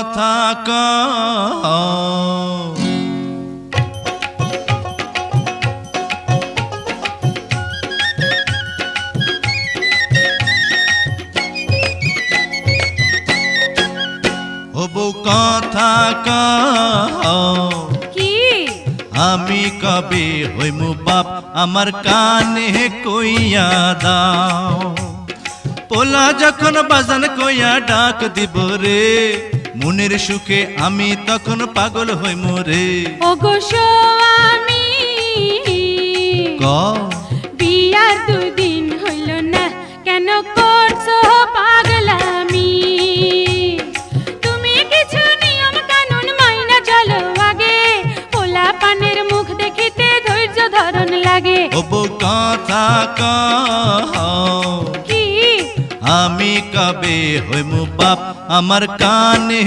কথা কও। হবু কথা কও কি আমি কবে হইমু বাপ আমার কানে কইয়া দাও। পোলা যখন বাজান কইয়া ডাক দিব রে, মনের সুখে আমি তখন পাগল হইমু রে। ওগো স্বামী ক বিয়ার দুদিন হইল না, কেন করছো পাগলামি? তুমি কিছু নিয়ম কানুন মাইনা চলো আগে, পোলা পানের মুখ দেখিতে ধৈর্য ধরন লাগে। হবু কথা কও কি আমি কবে হইমু বাপ আমার কানে